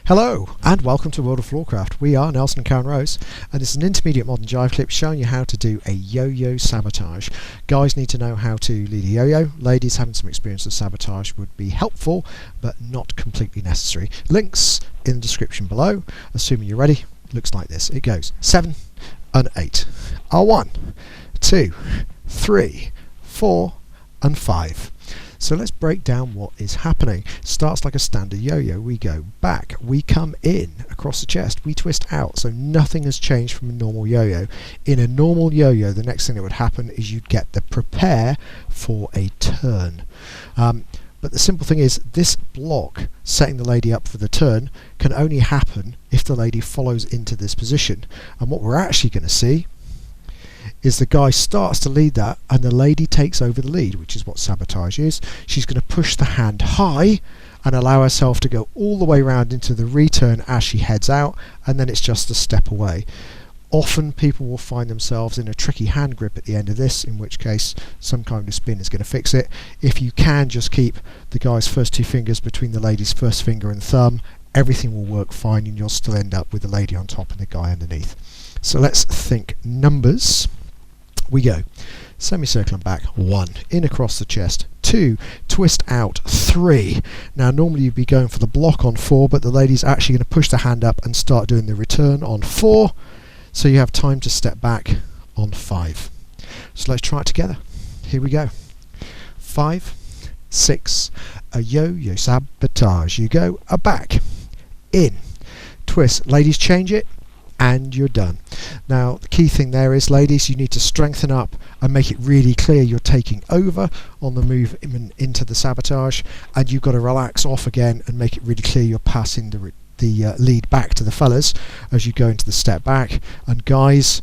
Hello and welcome to World of Floorcraft. We are Nelson and Karen Rose and it's an intermediate modern jive clip showing you how to do a yo-yo sabotage. Guys need to know how to lead a yo-yo. Ladies having some experience of sabotage would be helpful but not completely necessary. Links in the description below. Assuming you're ready, looks like this. It goes 7 and 8 are 1, 2, 3, 4 and 5. So let's break down what is happening. Starts like a standard yo-yo. We go back, we come in across the chest, we twist out. So nothing has changed from a normal yo-yo. In a normal yo-yo, the next thing that would happen is you'd get the prepare for a turn. But the simple thing is, this block, setting the lady up for the turn, can only happen if the lady follows into this position. And what we're actually going to see is the guy starts to lead that and the lady takes over the lead, which is what sabotage is. She's going to push the hand high and allow herself to go all the way around into the return as she heads out, and then it's just a step away. Often people will find themselves in a tricky hand grip at the end of this, in which case some kind of spin is going to fix it. If you can just keep the guy's first two fingers between the lady's first finger and thumb, everything will work fine and you'll still end up with the lady on top and the guy underneath. So let's think numbers. We go semicircle and back, 1, in across the chest, 2, twist out, 3. Now normally you'd be going for the block on 4, but the lady's actually going to push the hand up and start doing the return on 4, so you have time to step back on 5. So let's try it together. Here we go. 5, 6, a yo-yo sabotage. You go a back, in, twist, ladies change it, and you're done. Now the key thing there is, ladies, you need to strengthen up and make it really clear you're taking over on the move into the sabotage, and you've got to relax off again and make it really clear you're passing the lead back to the fellas as you go into the step back. And guys,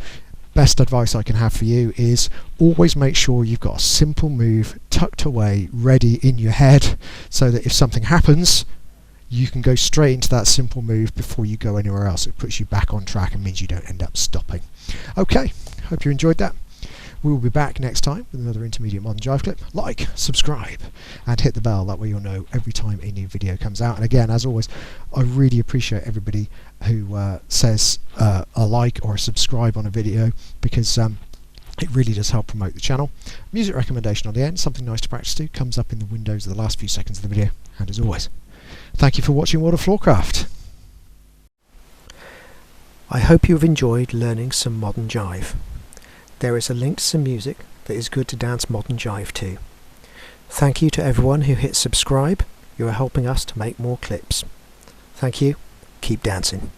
best advice I can have for you is always make sure you've got a simple move tucked away ready in your head, so that if something happens you can go straight into that simple move before you go anywhere else. It puts you back on track and means you don't end up stopping. Okay, hope you enjoyed that. We will be back next time with another intermediate modern jive clip. Like, subscribe and hit the bell, that way you'll know every time a new video comes out. And again, as always, I really appreciate everybody who says a like or a subscribe on a video, because it really does help promote the channel. Music recommendation on the end, something nice to practice to, comes up in the windows of the last few seconds of the video. And as always, thank you for watching World of Floorcraft. I hope you have enjoyed learning some modern jive. There is a link to some music that is good to dance modern jive to. Thank you to everyone who hit subscribe. You are helping us to make more clips. Thank you. Keep dancing.